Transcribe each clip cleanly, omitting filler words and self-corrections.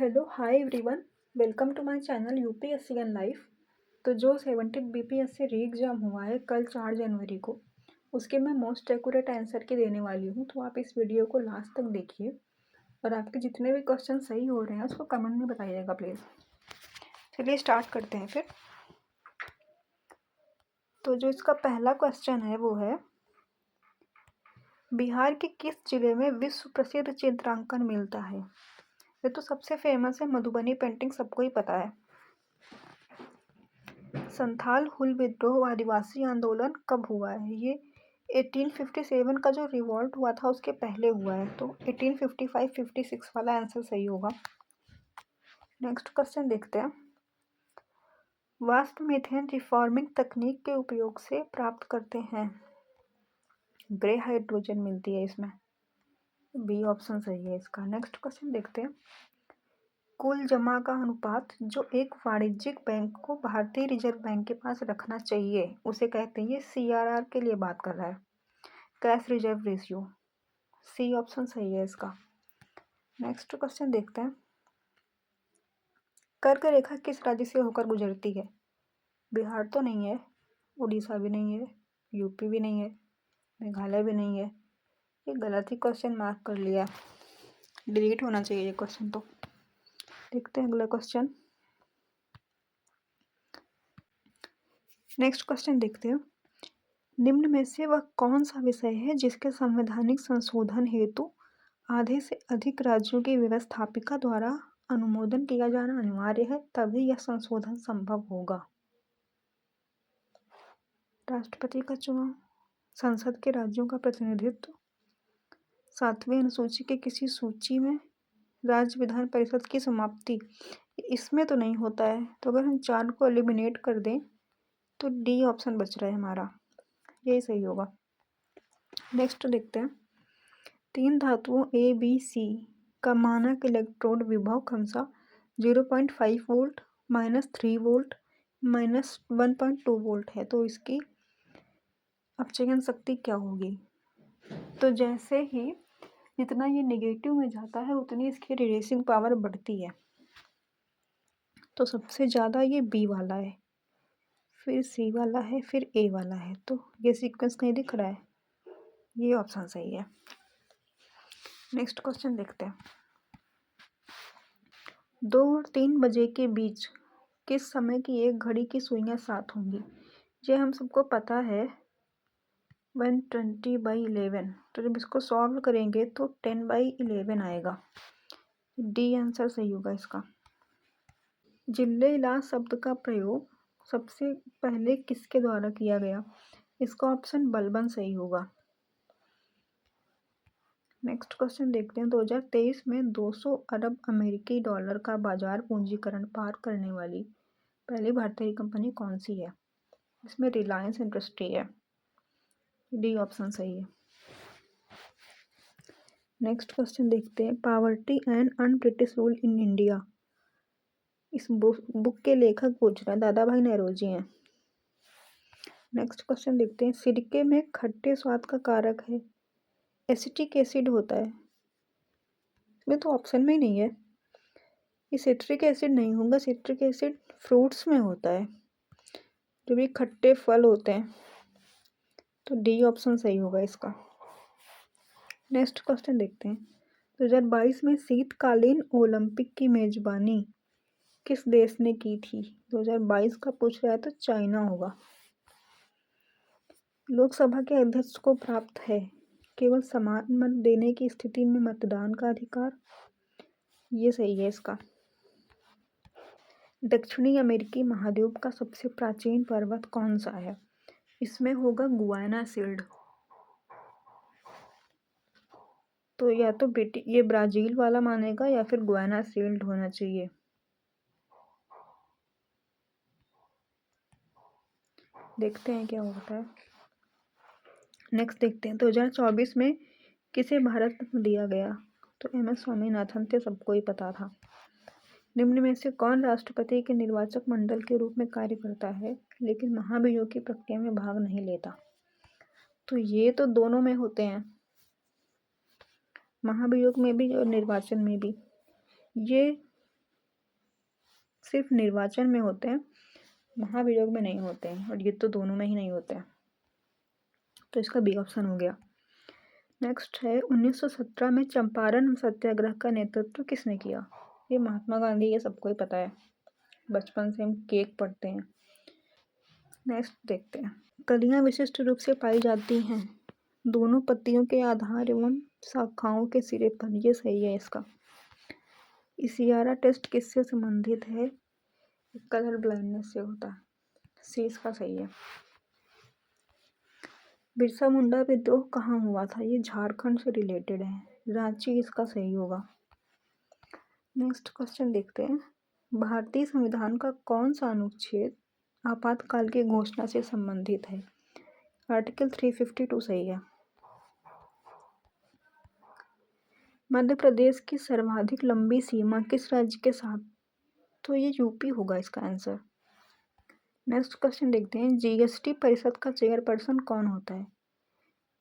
Hello hi everyone. Welcome to my channel UPSC and life. तो जो 70 BPSC री exam हुआ है कल 4 जनवरी को, उसके मैं मोस्ट एक्यूरेट आंसर की देने वाली हूँ। तो आप इस वीडियो को लास्ट तक देखिए और आपके जितने भी क्वेश्चन सही हो रहे हैं उसको कमेंट में बताइएगा प्लीज़। चलिए स्टार्ट करते हैं फिर। तो जो इसका पहला क्वेश्चन है वो है, बिहार के किस जिले में विश्व प्रसिद्ध चित्रांकन मिलता है? ये तो सबसे फेमस है, मधुबनी पेंटिंग सबको ही पता है। संथाल हुल विद्रोह व आदिवासी आंदोलन कब हुआ है? ये 1857 का जो रिवॉल्ट हुआ था उसके पहले हुआ है, तो 1855-56 वाला आंसर सही होगा। नेक्स्ट क्वेश्चन देखते हैं। वाष्प मीथेन रिफॉर्मिंग तकनीक के उपयोग से प्राप्त करते हैं। ग्रे हाइड्रोजन मिलती है इसमें, बी ऑप्शन सही है इसका। नेक्स्ट क्वेश्चन देखते हैं। कुल जमा का अनुपात जो एक वाणिज्यिक बैंक को भारतीय रिजर्व बैंक के पास रखना चाहिए उसे कहते हैं, ये सीआरआर के लिए बात कर रहा है, cash reserve ratio. C option सही है इसका। नेक्स्ट क्वेश्चन देखते हैं। कर्क रेखा किस राज्य से होकर गुजरती है? बिहार तो नहीं है, उड़ीसा भी नहीं है, यूपी भी नहीं है, मेघालय भी नहीं है। ये गलत ही क्वेश्चन मार्क कर लिया, डिलीट होना चाहिए ये क्वेश्चन। तो देखते हैं अगला क्वेश्चन। नेक्स्ट क्वेश्चन देखते हैं। निम्न में से वह कौन सा विषय है जिसके संवैधानिक संशोधन हेतु आधे से अधिक राज्यों की व्यवस्थापिका द्वारा अनुमोदन किया जाना अनिवार्य है, तभी यह संशोधन संभव होगा? राष्ट्रपति का चुनाव, संसद के राज्यों का प्रतिनिधित्व, 7वीं अनुसूची के किसी सूची में राज्य विधान परिषद की समाप्ति। इसमें तो नहीं होता है, तो अगर हम 4 को एलिमिनेट कर दें तो डी ऑप्शन बच रहा है हमारा, यही सही होगा। नेक्स्ट देखते हैं। 3 धातुओं ए बी सी का मानक इलेक्ट्रोड विभव क्रमशः 0.5 वोल्ट, -3 वोल्ट, -1.2 वोल्ट है, तो इसकी अपचयन शक्ति क्या होगी? तो जैसे ही जितना ये नेगेटिव में जाता है उतनी इसकी रेडिएशन पावर बढ़ती है। तो सबसे ज़्यादा ये बी वाला है, फिर सी वाला है, फिर ए वाला है। तो ये सीक्वेंस कहीं दिख रहा है, ये ऑप्शन सही है। नेक्स्ट क्वेश्चन देखते हैं। 2 और 3 बजे के बीच किस समय की एक घड़ी की सुइयां 7 होंगी? ये हम सबको पता है, 120/11। तो जब इसको सॉल्व करेंगे तो 10/11 आएगा। डी आंसर सही होगा इसका। जिले इलाज शब्द का प्रयोग सबसे पहले किसके द्वारा किया गया? इसका ऑप्शन बलबन सही होगा। नेक्स्ट क्वेश्चन देखते हैं। 2023 में 200 अरब अमेरिकी डॉलर का बाजार पूंजीकरण पार करने वाली पहली भारतीय कंपनी कौन सी है? इसमें रिलायंस इंडस्ट्री है, डी ऑप्शन सही है। नेक्स्ट क्वेश्चन देखते हैं। Poverty and un-British rule in India, इस बुक के लेखक पूछ रहा है, दादा भाई नौरोजी हैं। नेक्स्ट क्वेश्चन देखते हैं। सिरके में खट्टे स्वाद का कारक है, एसिटिक एसिड होता है, इसमें तो ऑप्शन में ही नहीं है। ये सिट्रिक एसिड नहीं होगा, सिट्रिक एसिड फ्रूट्स में होता है, जो भी खट्टे फल होते हैं। तो डी ऑप्शन सही होगा इसका। नेक्स्ट क्वेश्चन देखते हैं। 2022 में शीतकालीन ओलंपिक की मेजबानी किस देश ने की थी? 2022 का पूछ रहा है तो चाइना होगा। लोकसभा के अध्यक्ष को प्राप्त है केवल समान मत देने की स्थिति में मतदान का अधिकार, ये सही है इसका। दक्षिणी अमेरिकी महाद्वीप का सबसे प्राचीन पर्वत कौन सा है? इसमें होगा गुयाना शील्ड। तो या तो बेटी ये ब्राजील वाला मानेगा या फिर गुयाना शील्ड होना चाहिए। देखते हैं क्या होता है। नेक्स्ट देखते हैं। 2024 में किसे भारत रत्न दिया गया? तो एम.एस. स्वामीनाथन थे, सबको ही पता था। निम्न में से कौन राष्ट्रपति के निर्वाचक मंडल के रूप में कार्य करता है लेकिन महाभियोग की प्रक्रिया में भाग नहीं लेता? तो ये तो दोनों में होते हैं, महाभियोग में भी और निर्वाचन में भी। ये सिर्फ निर्वाचन में होते हैं, महाभियोग में नहीं होते हैं, और ये तो दोनों में ही नहीं होते हैं, तो इसका बी ऑप्शन हो गया। नेक्स्ट है 1917 में चंपारण सत्याग्रह का नेतृत्व किसने किया? ये महात्मा गांधी, ये सबको ही पता है, बचपन से हम केक पढ़ते हैं। नेक्स्ट देखते हैं, कलियां विशिष्ट रूप से पाई जाती हैं दोनों पत्तियों के आधार एवं शाखाओं के सिरे पर, ये सही है इसका। इसियारा टेस्ट किससे संबंधित है? कलर ब्लाइंडनेस से होता है, सी इसका सही है। बिरसा मुंडा विद्रोह कहाँ हुआ था? ये झारखंड से रिलेटेड है, रांची इसका सही होगा। नेक्स्ट क्वेश्चन देखते हैं, भारतीय संविधान का कौन सा अनुच्छेद आपातकाल की घोषणा से संबंधित है? आर्टिकल 352 सही है। मध्य प्रदेश की सर्वाधिक लंबी सीमा किस राज्य के साथ? तो ये यूपी होगा इसका आंसर। नेक्स्ट क्वेश्चन देखते हैं, जीएसटी परिषद का चेयरपर्सन कौन होता है?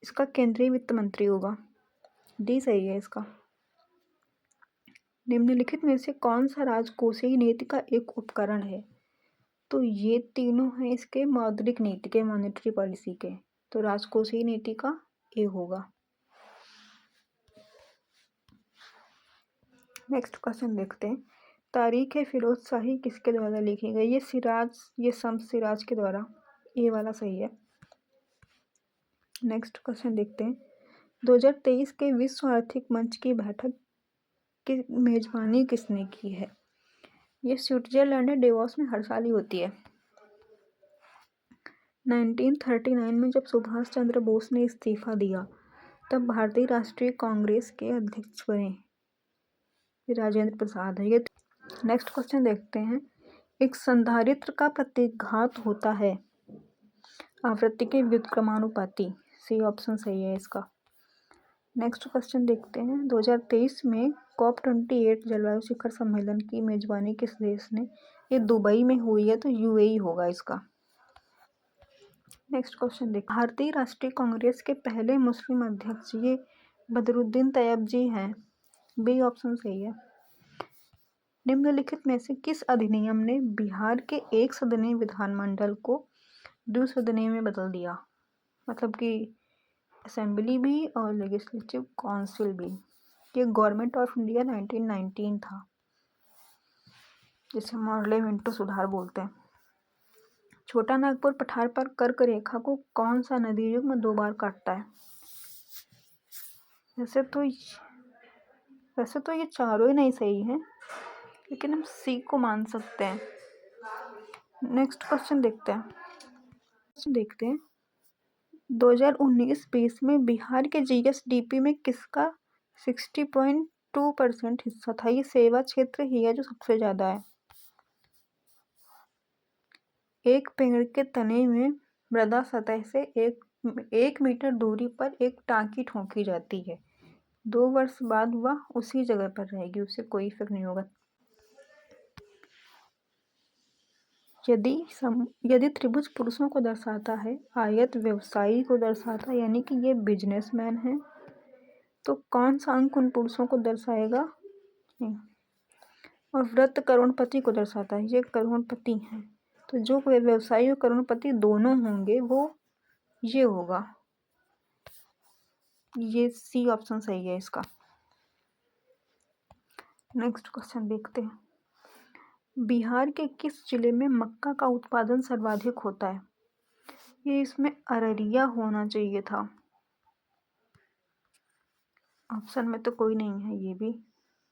इसका केंद्रीय वित्त मंत्री होगा, डी सही है इसका। निम्नलिखित में से कौन सा राजकोषीय नीति का एक उपकरण है? तो ये तीनों हैं इसके मौद्रिक नीति के, मॉनेटरी पॉलिसी के, तो राजकोषीय नीति का ए होगा। नेक्स्ट क्वेश्चन देखते हैं, तारीख फिरोज शाही किसके द्वारा लिखी गई? ये शम्स सिराज के द्वारा, ए वाला सही है। नेक्स्ट क्वेश्चन देखते हैं, 2023 के विश्व आर्थिक मंच की बैठक की मेजबानी किसने की है? ये स्विट्जरलैंड में डेवोस में हर साल ही होती है। 1939 में जब सुभाष चंद्र बोस ने इस्तीफा दिया तब भारतीय राष्ट्रीय कांग्रेस के अध्यक्ष बने राजेंद्र प्रसाद है ये। नेक्स्ट क्वेश्चन देखते हैं, एक संधारित्र का प्रतिघात होता है आवृत्ति के व्युत्क्रमानुपाती, सी ऑप्शन सही है इसका। नेक्स्ट क्वेश्चन देखते हैं, 2023 में COP28 जलवायु शिखर सम्मेलन की मेजबानी किस देश ने? ये दुबई में हुई है, तो यूएई होगा इसका। नेक्स्ट क्वेश्चन देखते हैं, भारतीय राष्ट्रीय कांग्रेस के पहले मुस्लिम अध्यक्ष ये बदरुद्दीन तैयब जी हैं, बी ऑप्शन सही है। निम्नलिखित में से किस अधिनियम ने बिहार के एक सदनीय विधानमंडल को द्विसदनीय में बदल दिया? मतलब कि असेंबली भी और लेजिस्लेटिव काउंसिल भी। ये गवर्नमेंट ऑफ इंडिया 1919 था, जिसे पार्लियामेंटो सुधार बोलते हैं। छोटा नागपुर पठार पर कर्क रेखा को कौन सा नदी युग्म 2 बार काटता है? वैसे तो ये चारों ही नहीं सही है, लेकिन हम सी को मान सकते हैं। नेक्स्ट क्वेश्चन देखते हैं, 2019-20 में बिहार के जीएसडीपी में किसका 60.2% हिस्सा था? ये सेवा क्षेत्र ही है जो सबसे ज्यादा है। एक पेड़ के तने में मृदा सतह से एक मीटर दूरी पर एक टांकी ठोकी जाती है, 2 वर्ष बाद वह उसी जगह पर रहेगी, उससे कोई इफेक्ट नहीं होगा। यदि त्रिभुज पुरुषों को दर्शाता है, आयत व्यवसायी को दर्शाता है, यानी कि ये बिजनेसमैन है, तो कौन सा अंक उन पुरुषों को दर्शाएगा? नहीं। और वृत्त करोड़पति को दर्शाता है, ये करोड़पति हैं, तो जो व्यवसायी और करोड़पति दोनों होंगे वो ये होगा, ये सी ऑप्शन सही है इसका। नेक्स्ट क्वेश्चन देखते हैं, बिहार के किस जिले में मक्का का उत्पादन सर्वाधिक होता है? ये इसमें अररिया होना चाहिए था, ऑप्शन में तो कोई नहीं है, ये भी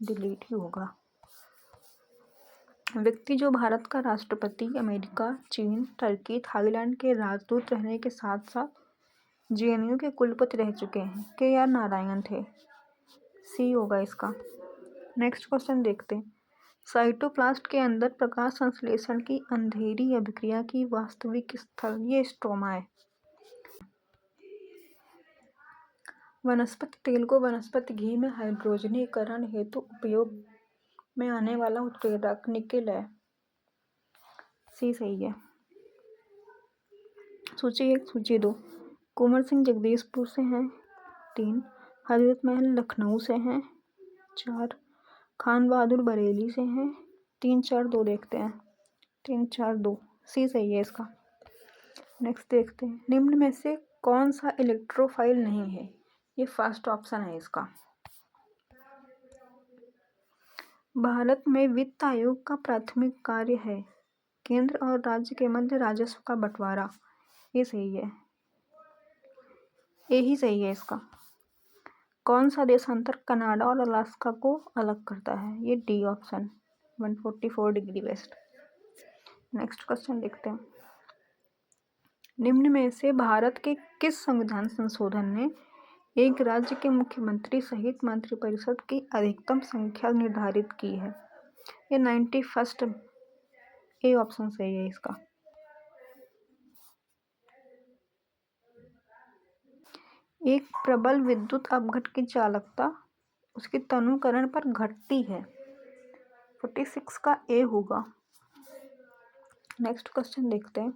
डिलीट ही होगा। व्यक्ति जो भारत का राष्ट्रपति, अमेरिका, चीन, टर्की, थाईलैंड के राजदूत रहने के साथ साथ जेएनयू के कुलपति रह चुके हैं, KR नारायण थे, सी होगा इसका। नेक्स्ट क्वेश्चन देखते हैं, साइटोप्लास्ट के अंदर प्रकाश संश्लेषण की अंधेरी अभिक्रिया की वास्तविक स्थल ये स्ट्रोमा है। वनस्पति तेल को वनस्पति घी में हाइड्रोजनीकरण हेतु उपयोग में आने वाला उत्प्रेरक निकेल है, सी सही है। सूची 1, सूची 2, कुंवर सिंह जगदीशपुर से हैं, 3, हजरत महल लखनऊ से हैं, 4, खान बहादुर बरेली से हैं, 3 4 2 देखते हैं। 3 4 2 सी सही है इसका। नेक्स्ट देखते हैं, निम्न में से कौन सा इलेक्ट्रोफाइल नहीं है? ये फर्स्ट ऑप्शन है इसका। भारत में वित्त आयोग का प्राथमिक कार्य है केंद्र और राज्य के मध्य राजस्व का बंटवारा। ये सही है, यही सही है इसका। कौन सा देशांतर कनाडा और अलास्का को अलग करता है? ये D option 144 degree west. Next question देखते हैं, निम्न में से भारत के किस संविधान संशोधन ने एक राज्य के मुख्यमंत्री सहित मंत्रिपरिषद की अधिकतम संख्या निर्धारित की है? ये 91st, ए ऑप्शन सही है इसका। एक प्रबल विद्युत अपघट की चालकता उसके तनुकरण पर घटती है। 46 का ए होगा। नेक्स्ट क्वेश्चन देखते हैं,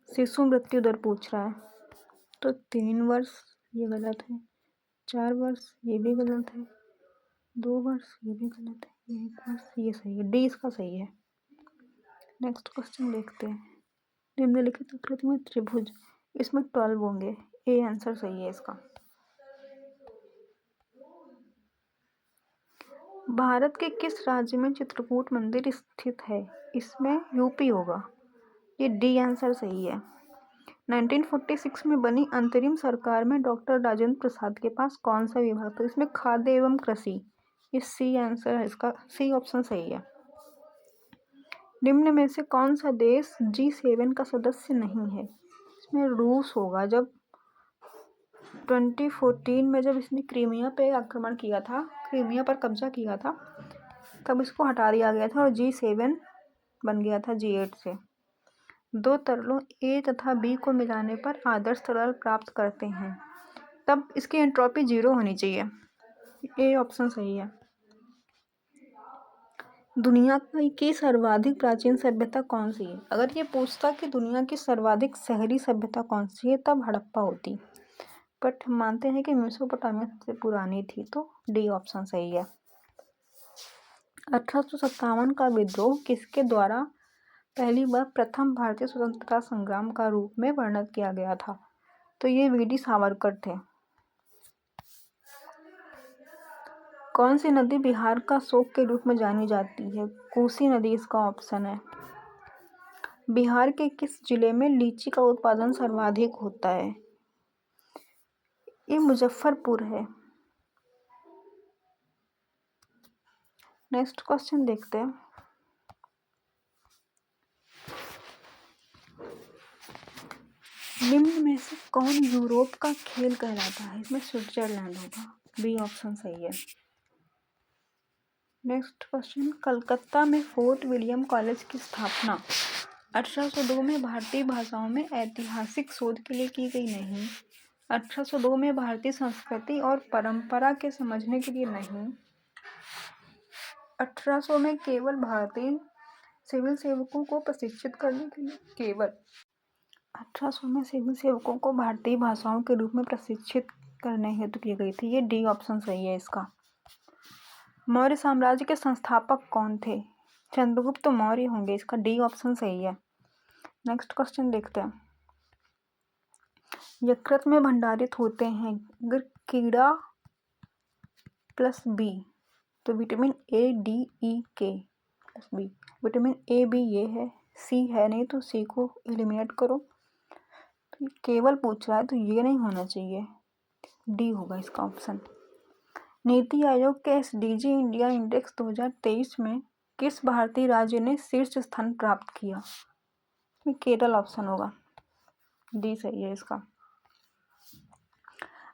शिशु मृत्यु दर पूछ रहा है, तो 3 वर्ष ये गलत है, 4 वर्ष ये भी गलत है, 2 वर्ष ये भी गलत है, 1 वर्ष ये सही है, डी इसका सही है। नेक्स्ट क्वेश्चन देखते हैं, निम्नलिखित आकृति में त्रिभुज, इसमें 12 होंगे, ए आंसर सही है इसका। भारत के किस राज्य में चित्रकूट मंदिर स्थित है? इसमें यूपी होगा, ये डी आंसर सही है। 1946 में बनी अंतरिम सरकार में डॉक्टर राजेंद्र प्रसाद के पास कौन सा विभाग था? इसमें खाद्य एवं कृषि, ये सी आंसर है इसका, सी ऑप्शन सही है। निम्न में से कौन सा देश G7 का सदस्य नहीं है? इसमें रूस होगा। जब 2014 में जब इसने क्रीमिया पे आक्रमण किया था, क्रीमिया पर कब्जा किया था, तब इसको हटा दिया गया था और G7 बन गया था G8 से। 2 तरलों A तथा B को मिलाने पर आदर्श तरल प्राप्त करते हैं, तब इसकी एंट्रोपी 0 होनी चाहिए, ए ऑप्शन सही है। दुनिया की सर्वाधिक प्राचीन सभ्यता कौन सी है? अगर ये पूछता कि दुनिया की सर्वाधिक शहरी सभ्यता कौन सी है, तब हड़प्पा होती, बट हम मानते हैं कि मेसोपोटामिया सबसे पुरानी थी, तो डी ऑप्शन सही है। 1857 का विद्रोह किसके द्वारा पहली बार प्रथम भारतीय स्वतंत्रता संग्राम का रूप में वर्णित किया गया था? तो ये वीडी सावरकर थे। कौन सी नदी बिहार का शोक के रूप में जानी जाती है? कोसी नदी इसका ऑप्शन है। बिहार के किस जिले में लीची का उत्पादन सर्वाधिक होता है? ये मुजफ्फरपुर है। नेक्स्ट क्वेश्चन देखते हैं, निम्न में से कौन यूरोप का खेल कहलाता है? इसमें स्विट्जरलैंड होगा, बी ऑप्शन सही है। नेक्स्ट क्वेश्चन, कलकत्ता में फोर्ट विलियम कॉलेज की स्थापना 1802 में भारतीय भाषाओं में ऐतिहासिक शोध के लिए की गई नहीं, 1802 में भारतीय संस्कृति और परंपरा के समझने के लिए नहीं, 1800 में केवल भारतीय सिविल सेवकों को प्रशिक्षित करने के लिए, केवल 1800 में सिविल सेवकों को भारतीय भाषाओं के रूप में प्रशिक्षित करने हेतु की गई थी, ये डी ऑप्शन सही है इसका। मौर्य साम्राज्य के संस्थापक कौन थे? चंद्रगुप्त मौर्य होंगे, इसका डी ऑप्शन सही है। नेक्स्ट क्वेश्चन देखते हैं, यकृत में भंडारित होते हैं अगर कीड़ा प्लस बी, तो vitamin A D E K plus B, vitamin A B ये है, सी है नहीं, तो सी को एलिमिनेट करो, तो केवल पूछ रहा है तो ये नहीं होना चाहिए, डी होगा इसका ऑप्शन। नीति आयोग के एसडीजी इंडिया इंडेक्स 2023 में किस भारतीय राज्य ने शीर्ष स्थान प्राप्त किया? केरल ऑप्शन होगा, डी सही है इसका।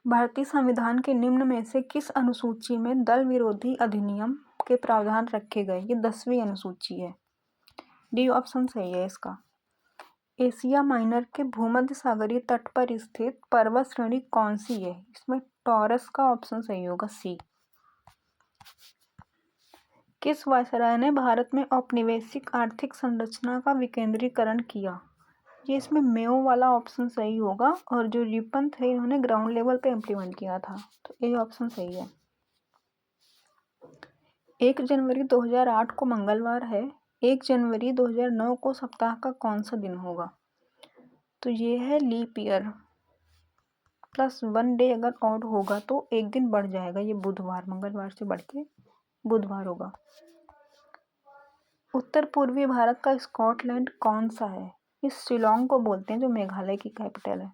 भारतीय संविधान के निम्न में से किस अनुसूची में दल विरोधी अधिनियम के प्रावधान रखे गए? ये 10वीं अनुसूची है, डी ऑप्शन सही है इसका। एशिया माइनर के भूमध्य सागरीय तट पर स्थित पर्वत श्रेणी कौन सी है? इसमें टॉरस का ऑप्शन सही होगा, सी। किस वायसराय ने भारत में औपनिवेशिक आर्थिक संरचना का विकेंद्रीकरण किया? ये इसमें मेयो वाला ऑप्शन सही होगा, और जो रिपन थे इन्होंने ग्राउंड लेवल पे इम्प्लीमेंट किया था, तो ए ऑप्शन सही है। 1 जनवरी 2008 को मंगलवार है। 1 जनवरी 2009 को सप्ताह का कौन सा दिन होगा? तो ये है लीप ईयर। प्लस 1 डे अगर ऑड होगा तो एक दिन बढ़ जाएगा, ये बुधवार, मंगलवार से बढ़ के बुधवार होगा। उत्तर पूर्वी भारत का स्कॉटलैंड कौन सा है? इस शिलोंग को बोलते हैं, जो मेघालय की कैपिटल है।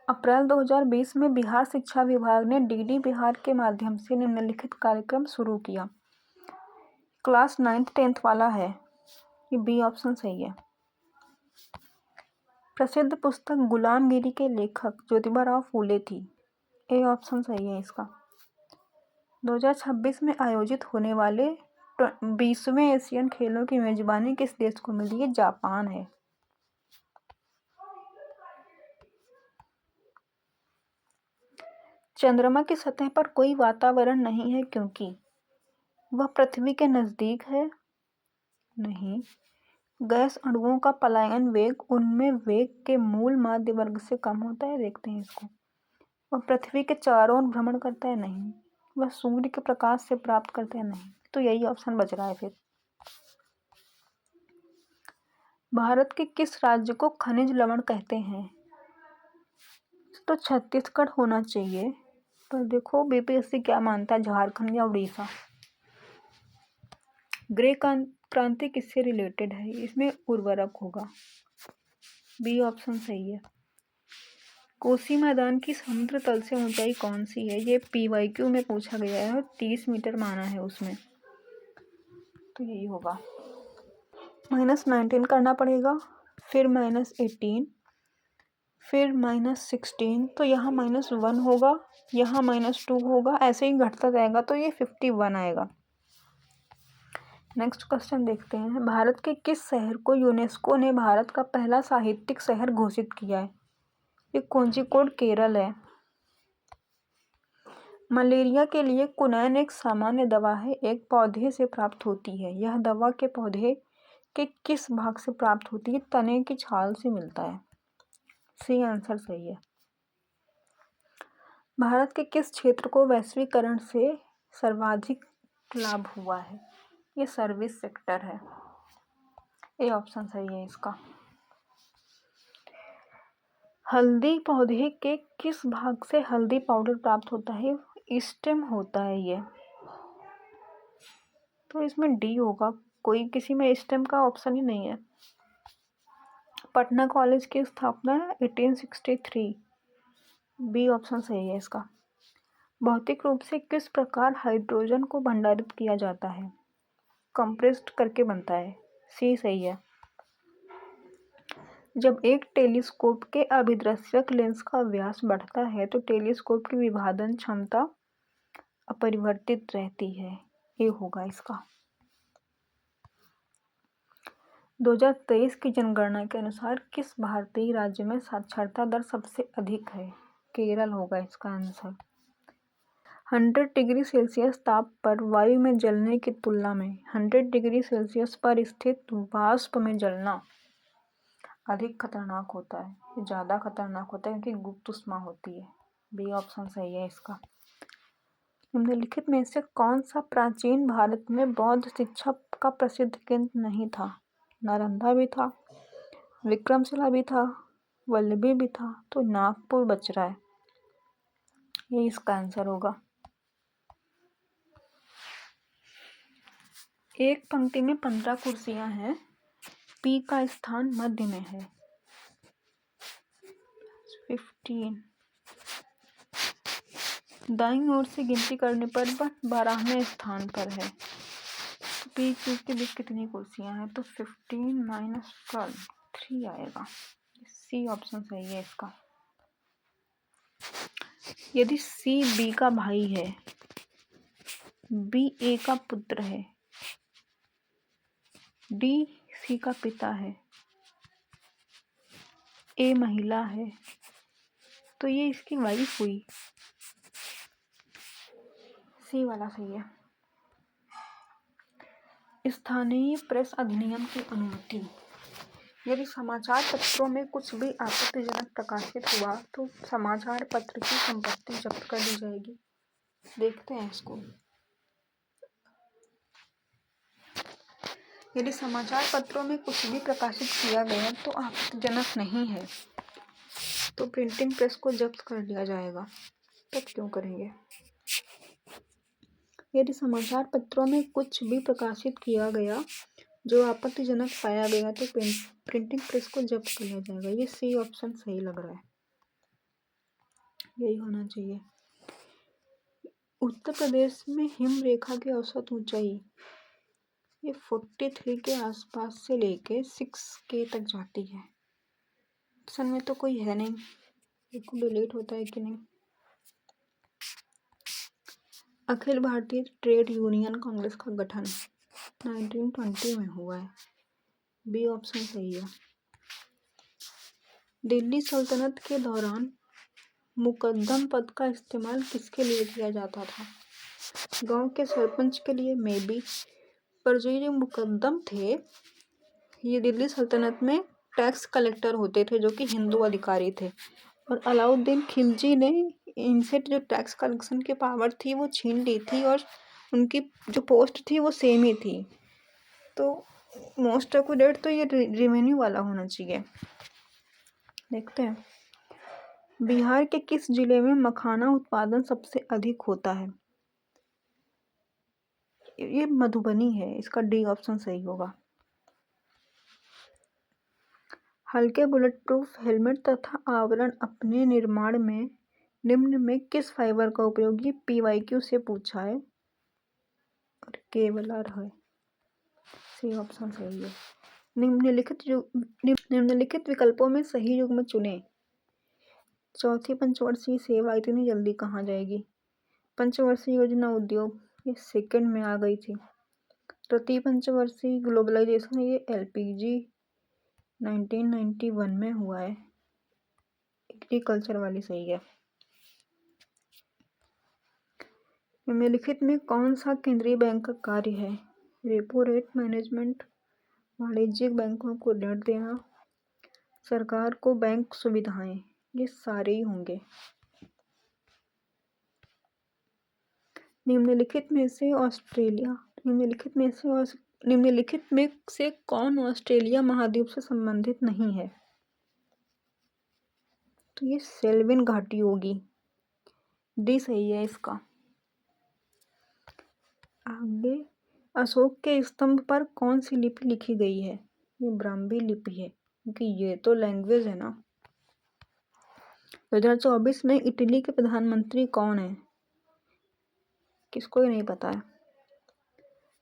अप्रैल 2020 में बिहार शिक्षा विभाग ने डीडी बिहार के माध्यम से निम्नलिखित कार्यक्रम शुरू किया। क्लास 9th 10th वाला है, ये बी ऑप्शन सही है। प्रसिद्ध पुस्तक गुलामगिरी के लेखक ज्योतिबा राव फूले थी, ए ऑप्शन सही है इसका। 2026 में आयोजित होने वाले 20वें एशियन खेलों की मेजबानी किस देश को मिली है? जापान है। चंद्रमा की सतह पर कोई वातावरण नहीं है क्योंकि वह पृथ्वी के नजदीक है। नहीं। गैस अणुओं का पलायन वेग उनमें वेग के मूल माध्य वर्ग से कम होता है। देखते हैं इसको। वह पृथ्वी के चारों ओर भ्रमण करता है। नहीं। वह सूर्य के प्रकाश से प्राप्त करता है। नहीं। तो यही ऑप्शन बच रहा है फिर। भारत के किस राज्य को खनिज लवण कहते हैं? तो छत्तीसगढ़ होना चाहिए, पर देखो बीपीएससी क्या मानता है, झारखंड या उड़ीसा। ग्रे क्रांति किससे रिलेटेड है? इसमें उर्वरक होगा, बी ऑप्शन सही है। कोसी मैदान की समुद्र तल से ऊंचाई कौन सी है? ये पीवाईक्यू में पूछा गया है और 30 मीटर माना है उसमें, तो यही होगा। -19 करना पड़ेगा, फिर -18, फिर -16, तो यहाँ -1 होगा, यहाँ -2 होगा, ऐसे ही घटता जाएगा, तो ये 51 आएगा। नेक्स्ट क्वेश्चन देखते हैं। भारत के किस शहर को यूनेस्को ने भारत का पहला साहित्यिक शहर घोषित किया है? ये कोझिकोड केरल है। मलेरिया के लिए कुनैन एक सामान्य दवा है, एक पौधे से प्राप्त होती है। यह दवा के पौधे के किस भाग से प्राप्त होती है? तने की छाल से मिलता है। सी आंसर सही है। भारत के किस क्षेत्र को वैश्वीकरण से सर्वाधिक लाभ हुआ है? ये सर्विस सेक्टर है, ए ऑप्शन सही है इसका। हल्दी पौधे के किस भाग से हल्दी पाउडर प्राप्त होता है? स्टेम होता है ये, तो इसमें डी होगा। कोई किसी में स्टेम का ऑप्शन ही नहीं है। पटना कॉलेज की स्थापना 1863, बी ऑप्शन सही है इसका। भौतिक रूप से किस प्रकार हाइड्रोजन को भंडारित किया जाता है? कंप्रेस्ड करके बनता है, सी सही है। जब एक टेलीस्कोप के अभिदर्शक लेंस का व्यास बढ़ता है तो टेलीस्कोप की विभाजन क्षमता अपरिवर्तित रहती है, ये होगा इसका। 2023 की जनगणना के अनुसार किस भारतीय राज्य में साक्षरता दर सबसे अधिक है? केरल होगा इसका आंसर। 100 डिग्री सेल्सियस ताप पर वायु में जलने की तुलना में 100 डिग्री सेल्सियस पर स्थित वाष्प में जलना अधिक खतरनाक होता है। ये ज़्यादा खतरनाक होता है क्योंकि गुप्त ऊष्मा होती है, बी ऑप्शन सही है इसका। निम्नलिखित में से कौन सा प्राचीन भारत में बौद्ध शिक्षा का प्रसिद्ध केंद्र नहीं था? नालंदा भी था, विक्रमशिला भी था, वल्लभी भी था, तो नागपुर बच रहा है, ये इसका आंसर होगा। एक पंक्ति में 15 कुर्सियां हैं, पी का स्थान मध्य में है। 15 दाईं ओर से गिनती करने पर वह 12वें स्थान पर है। तो पी क्यू के बीच कितनी कुर्सियां हैं? तो 15 - 12 3 आएगा, सी ऑप्शन सही है इसका। यदि सी बी का भाई है, बी ए का पुत्र है, डी सी का पिता है, ए महिला है, तो ये इसकी वाइफ हुई, सी वाला सही है। स्थानीय प्रेस अधिनियम की अनुमति। यदि समाचार पत्रों में कुछ भी आपत्तिजनक प्रकाशित हुआ तो समाचार पत्र की संपत्ति जब्त कर ली जाएगी। देखते हैं इसको। यदि समाचार पत्रों में कुछ भी प्रकाशित किया गया तो आपत्तिजनक नहीं है तो प्रिंटिंग प्रेस को जब्त कर लिया जाएगा। तब क्यों करेंगे? यदि समाचार पत्रों में कुछ भी प्रकाशित किया गया जो आपत्तिजनक पाया गया तो प्रिंटिंग प्रेस को जब्त कर लिया जाएगा। ये सी ऑप्शन सही लग रहा है, यही होना चाहिए। उत्तर प्रदेश में हिम रेखा की औसत ऊंचाई ये 43 के आसपास से लेके 6K तक जाती है। ऑप्शन में तो कोई है नहीं, बिल्कुल डिलीट होता है कि नहीं। अखिल भारतीय ट्रेड यूनियन कांग्रेस का गठन 1920 में हुआ है। बी ऑप्शन सही है। दिल्ली सल्तनत के दौरान मुकद्दम पद का इस्तेमाल किसके लिए किया जाता था? गांव के सरपंच के लिए मे बी, पर जो ये मुकद्दम थे ये दिल्ली सल्तनत में टैक्स कलेक्टर होते थे जो कि हिंदू अधिकारी थे, और अलाउद्दीन खिलजी ने इनसे जो टैक्स कलेक्शन की पावर थी वो छीन ली थी और उनकी जो पोस्ट थी वो सेम ही थी। तो मोस्ट एक्यूरेट तो ये रेवेन्यू वाला होना चाहिए। देखते हैं बिहार के किस जिले में मखाना उत्पादन सबसे अधिक होता है? ये मधुबनी है, इसका डी ऑप्शन सही होगा। हल्के बुलेट प्रूफ हेलमेट तथा आवरण अपने निर्माण में निम्न में किस फाइबर का उपयोग? ये PYQ से पूछा है और केवलर है, सी ऑप्शन सही है। निम्नलिखित विकल्पों में सही युग्म चुने। चौथी पंचवर्षीय सेवा इतनी जल्दी कहाँ जाएगी? पंचवर्षीय योजना उद्योग ये सेकंड में आ गई थी। तृतीय पंचवर्षीय ग्लोबलाइजेशन ये LPG 1991 में हुआ है। एग्रीकल्चर वाली सही है। निम्नलिखित में कौन सा केंद्रीय बैंक का कार्य है? रेपो रेट मैनेजमेंट, वाणिज्यिक बैंकों को ऋण देना, सरकार को बैंक सुविधाएं, ये सारे ही होंगे। निम्नलिखित में से कौन ऑस्ट्रेलिया महाद्वीप से संबंधित नहीं है? तो ये सेल्विन घाटी होगी, डी सही है इसका। आगे अशोक के स्तंभ पर कौन सी लिपि लिखी गई है? ये ब्राह्मी लिपि है क्योंकि ये तो लैंग्वेज है ना। 2024 में इटली के प्रधानमंत्री कौन है? किसको ही नहीं पता है।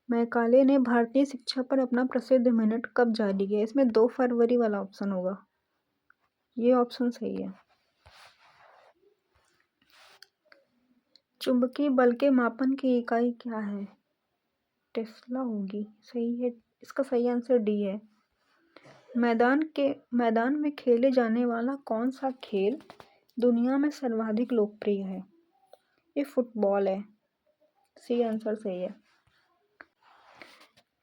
मैकाले ने भारतीय शिक्षा पर अपना प्रसिद्ध मिनट कब जारी किया? इसमें 2 फरवरी वाला ऑप्शन होगा, ये ऑप्शन सही है। चुंबकीय बल के मापन की इकाई क्या है? टेस्ला होगी, सही है, इसका सही आंसर डी है। मैदान में खेले जाने वाला कौन सा खेल दुनिया में सर्वाधिक लोकप्रिय है? ये फुटबॉल है, सी आंसर सही है।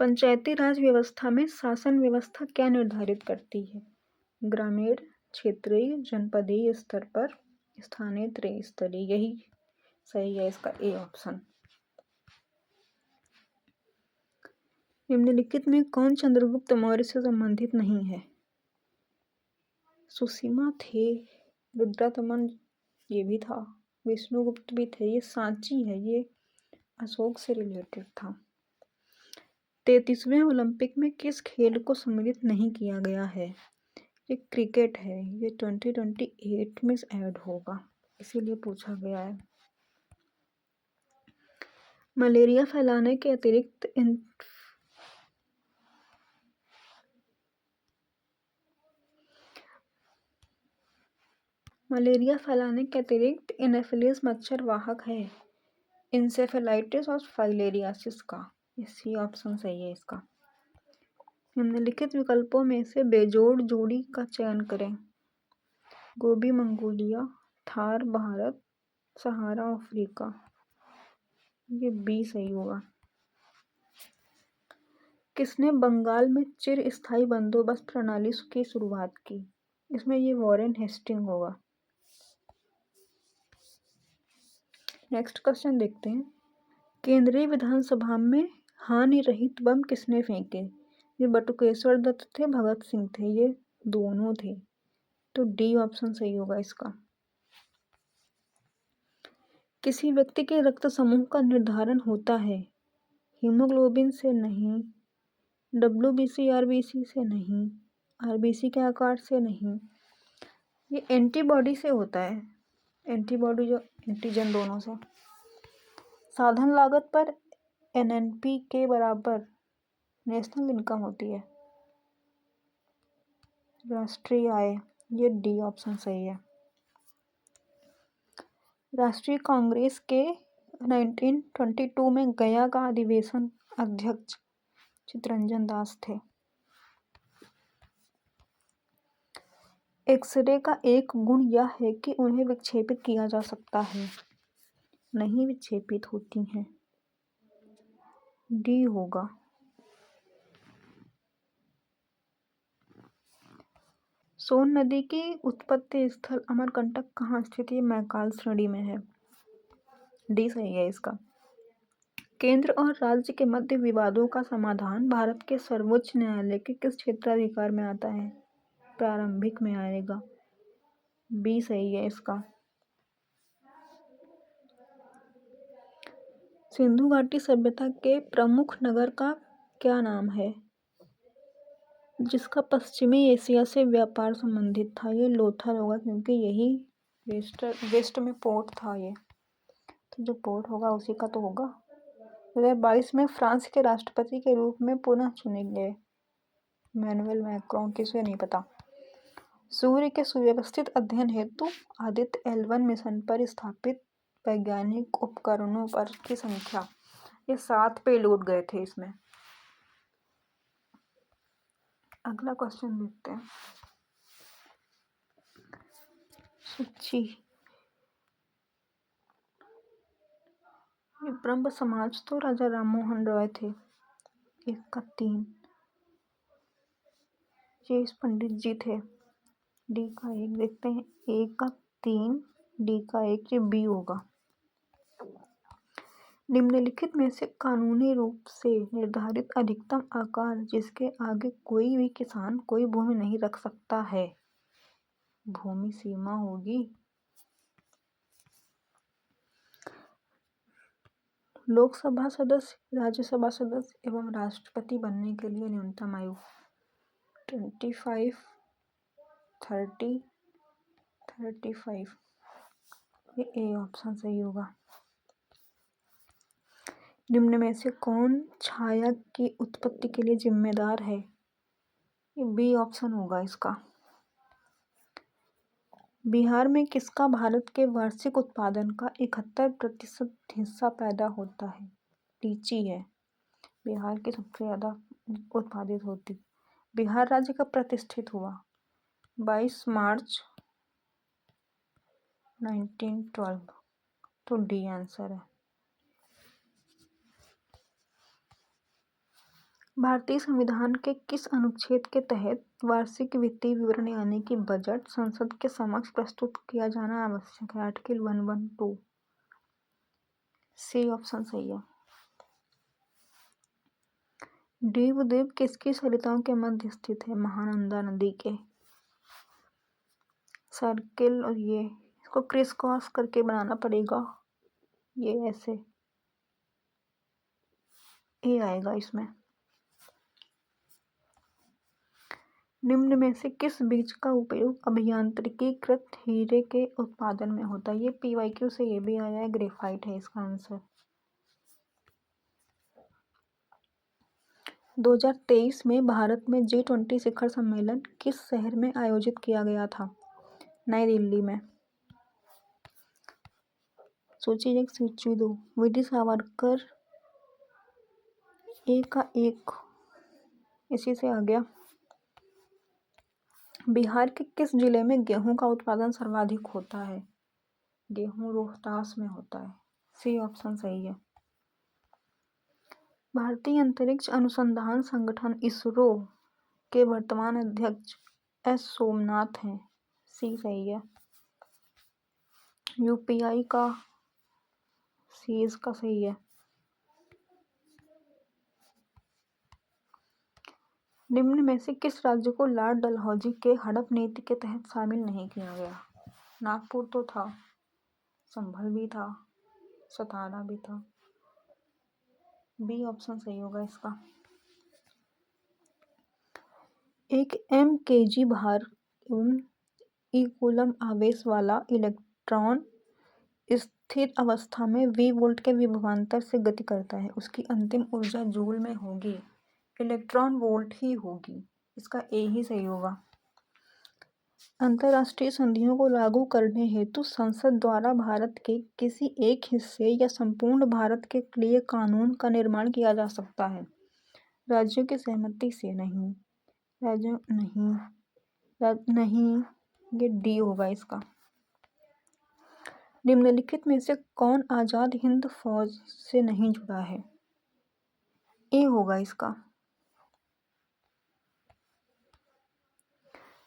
पंचायती राज व्यवस्था में शासन व्यवस्था क्या निर्धारित करती है? ग्रामीण, क्षेत्रीय, जनपदीय स्तर पर, स्थानीय, त्रिस्तरीय, यही सही है इसका ए ऑप्शन। निम्नलिखित में कौन चंद्रगुप्त मौर्य से संबंधित नहीं है? सुसीमा थे, रुद्रदमन ये भी था, विष्णुगुप्त भी थे, ये सांची है, ये अशोक से रिलेटेड था। 33वें ओलंपिक में किस खेल को सम्मिलित नहीं किया गया है? ये क्रिकेट है, ये 2028 में ऐड होगा, इसीलिए पूछा गया है। मलेरिया फैलाने के अतिरिक्त एनाफिलिस मच्छर वाहक है इंसेफेलाइटिस और फाइलेरियासिस का, सी ऑप्शन सही है इसका। निम्नलिखित विकल्पों में से बेजोड़ जोड़ी का चयन करें। गोबी मंगोलिया, थार भारत, सहारा अफ्रीका, ये बी सही होगा। किसने बंगाल में चिर स्थायी बंदोबस्त प्रणाली की शुरुआत की? इसमें ये वॉरेन हेस्टिंग होगा। नेक्स्ट क्वेश्चन देखते हैं। केंद्रीय विधानसभा में हानि रहित बम किसने फेंके? ये बटुकेश्वर दत्त थे, भगत सिंह थे, ये दोनों थे। तो डी ऑप्शन सही होगा इसका। किसी व्यक्ति के रक्त समूह का निर्धारण होता है हीमोग्लोबिन से नहीं, WBC RBC से नहीं, RBC के आकार से नहीं, ये एंटीबॉडी से होता है। एंटीबॉडी जो एंटीजन दोनों से। साधन लागत पर NNP के बराबर नेशनल इनकम होती है, राष्ट्रीय आय। ये डी ऑप्शन सही है। राष्ट्रीय कांग्रेस के 1922 में गया का अधिवेशन अध्यक्ष चित्तरंजन दास थे। एक्सरे का एक गुण यह है कि उन्हें विक्षेपित किया जा सकता है, नहीं विक्षेपित होती हैं। डी होगा। सोन नदी की उत्पत्ति स्थल अमरकंटक कहाँ स्थित है? मैकाल श्रेणी में है। डी सही है इसका। केंद्र और राज्य के मध्य विवादों का समाधान भारत के सर्वोच्च न्यायालय के किस क्षेत्राधिकार में आता है? प्रारंभिक में आएगा। बी सही है इसका। सिंधु घाटी सभ्यता के प्रमुख नगर का क्या नाम है जिसका पश्चिमी एशिया से व्यापार संबंधित था? ये लोथल होगा क्योंकि यही वेस्ट में पोर्ट था ये, तो जो पोर्ट होगा उसी का तो होगा। 2022 में फ्रांस के राष्ट्रपति के रूप में पुनः चुने गए मैनुएल मैक्रों, किसे नहीं पता। सूर्य के सुव्यवस्थित अध्ययन हेतु आदित्य L1 मिशन पर स्थापित वैज्ञानिक उपकरणों पर की संख्या, ये 7 पेलोड गए थे इसमें। अगला क्वेश्चन देखते हैं। सूची। ये ब्रह्म समाज तो राजा राममोहन रॉय थे। 1 का 3। ये पंडित जी थे। डी का 1 देखते हैं। 1 का 3, डी का 1, ये बी होगा। निम्नलिखित में से कानूनी रूप से निर्धारित अधिकतम आकार जिसके आगे कोई भी किसान कोई भूमि नहीं रख सकता है, भूमि सीमा होगी। लोकसभा सदस्य, राज्यसभा सदस्य एवं राष्ट्रपति बनने के लिए न्यूनतम आयु 25, 30, 35। ये ए ऑप्शन सही होगा। निम्न में से कौन छाया की उत्पत्ति के लिए जिम्मेदार है? ये बी ऑप्शन होगा इसका। बिहार में किसका भारत के वार्षिक उत्पादन का 71% हिस्सा पैदा होता है? लीची है। बिहार की सबसे ज़्यादा उत्पादित होती। बिहार राज्य कब प्रतिष्ठित हुआ? 22 मार्च 1912। तो डी आंसर है। भारतीय संविधान के किस अनुच्छेद के तहत वार्षिक वित्तीय विवरण यानी कि बजट संसद के समक्ष प्रस्तुत किया जाना आवश्यक है? आर्टिकल 112। सी ऑप्शन सही है। दीव द्वीप किसकी सरिताओं के मध्य स्थित है? महानंदा नदी के। सर्किल, और ये इसको क्रिस क्रॉस करके बनाना पड़ेगा, ये ऐसे ए आएगा इसमें। निम्न में से किस बीज का उपयोग अभियांत्रिकीकृत हीरे के उत्पादन में होता है? ये PYQ से ये भी आया है, ग्रेफाइट है इसका आंसर। 2023 में भारत में G20 शिखर सम्मेलन किस शहर में आयोजित किया गया था? नई दिल्ली में। सूची 1, सूची 2। वीडी सावरकर 1 का 1 इसी से आ गया। बिहार के किस जिले में गेहूं का उत्पादन सर्वाधिक होता है? गेहूं रोहतास में होता है। सी ऑप्शन सही है। भारतीय अंतरिक्ष अनुसंधान संगठन इसरो के वर्तमान अध्यक्ष एस सोमनाथ हैं। सी सही है। यूपीआई का सी इसका सही है। निम्न में से किस राज्य को लॉर्ड डलहौजी के हड़प नीति के तहत शामिल नहीं किया गया? नागपुर तो था, संभल भी था, सतारा भी था। बी ऑप्शन सही होगा इसका। एक mkg भार एवं ई कूलम आवेश वाला इलेक्ट्रॉन स्थिर अवस्था में v वोल्ट के विभवांतर से गति करता है। उसकी अंतिम ऊर्जा जूल में होगी। इलेक्ट्रॉन वोल्ट ही होगी। इसका ए ही सही होगा। अंतर्राष्ट्रीय संधियों को लागू करने हेतु संसद द्वारा भारत के किसी एक हिस्से या संपूर्ण भारत के लिए कानून का निर्माण किया जा सकता है। राज्यों की सहमति से नहीं। राज्यों नहीं, ये डी होगा इसका। निम्नलिखित में से कौन आजाद हिंद फौज से नहीं जुड़ा है? ए होगा इसका।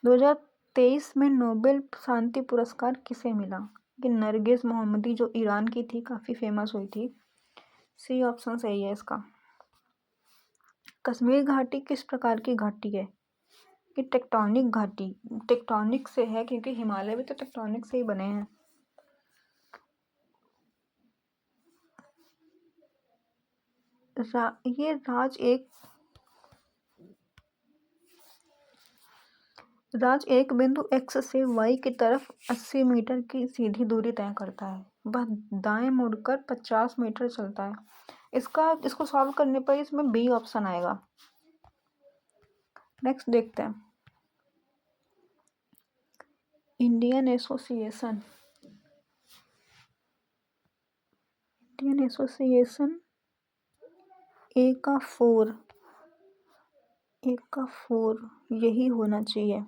2023 में नोबेल शांति पुरस्कार किसे मिला? कि नरगिस मोहम्मदी जो ईरान की थी, काफी फेमस हुई थी। सी ऑप्शन सही है इसका। कश्मीर घाटी किस प्रकार की घाटी है? कि टेक्टोनिक घाटी। टेक्टोनिक से है क्योंकि हिमालय भी तो टेक्टोनिक से ही बने हैं। ये राज एक बिंदु x से y की तरफ 80 मीटर की सीधी दूरी तय करता है। वह दाएं मुड़कर 50 मीटर चलता है। इसको सॉल्व करने पर इसमें बी ऑप्शन आएगा। नेक्स्ट देखते हैं। इंडियन एसोसिएशन ए का 4 यही होना चाहिए।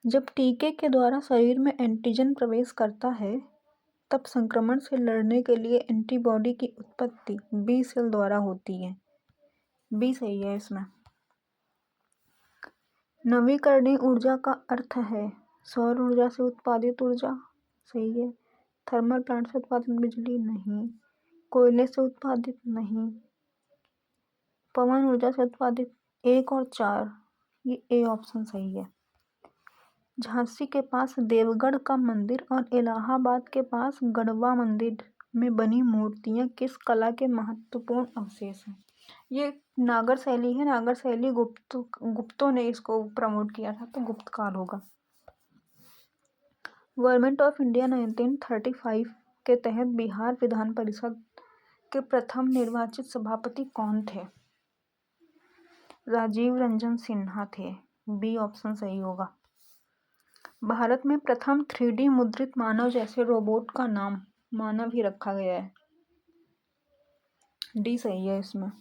जब टीके के द्वारा शरीर में एंटीजन प्रवेश करता है तब संक्रमण से लड़ने के लिए एंटीबॉडी की उत्पत्ति बी सेल द्वारा होती है। बी सही है इसमें। नवीकरणीय ऊर्जा का अर्थ है सौर ऊर्जा से उत्पादित ऊर्जा। सही है। थर्मल प्लांट से उत्पादित बिजली नहीं। कोयले से उत्पादित नहीं। पवन ऊर्जा से उत्पादित 1 और 4, ये ए ऑप्शन सही है। झांसी के पास देवगढ़ का मंदिर और इलाहाबाद के पास गढ़वा मंदिर में बनी मूर्तियां किस कला के महत्वपूर्ण अवशेष हैं? ये नागर शैली है। नागर शैली गुप्तों ने इसको प्रमोट किया था, तो गुप्त काल होगा। गवर्नमेंट ऑफ इंडिया 1935 के तहत बिहार विधान परिषद के प्रथम निर्वाचित सभापति कौन थे? राजीव रंजन सिन्हा थे। बी ऑप्शन सही होगा। भारत में प्रथम 3D मुद्रित मानव जैसे रोबोट का नाम मानव ही रखा गया है। डी सही है इसमें।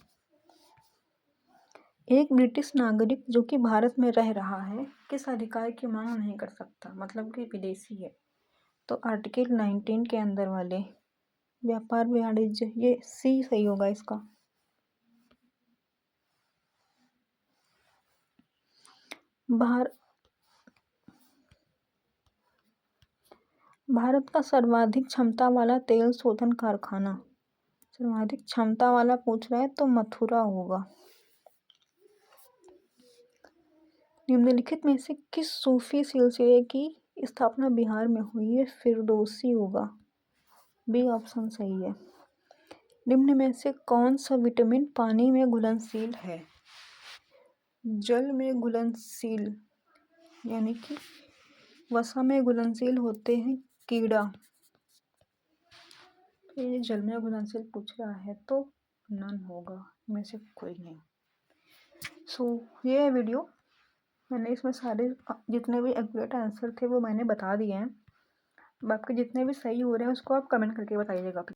एक ब्रिटिश नागरिक जो कि भारत में रह रहा है किस अधिकार की मांग नहीं कर सकता, मतलब कि विदेशी है, तो आर्टिकल 19 के अंदर वाले व्यापार वाणिज्य, ये सी सही होगा इसका। भारत का सर्वाधिक क्षमता वाला तेल शोधन कारखाना, सर्वाधिक क्षमता वाला पूछ रहा है तो मथुरा होगा। निम्नलिखित में से किस सूफी सिलसिले की स्थापना बिहार में हुई है? फिरदौसी होगा। बी ऑप्शन सही है। निम्न में से कौन सा विटामिन पानी में घुलनशील है? जल में घुलनशील, यानी कि वसा में घुलनशील होते हैं कीड़ा। तो ये जल में घुलनशील पूछ रहा है तो नन होगा, इनमें से कोई नहीं। ये है वीडियो। मैंने इसमें सारे जितने भी एक्यूरेट आंसर थे वो मैंने बता दिए हैं। आपके जितने भी सही हो रहे हैं उसको आप कमेंट करके बताइएगा।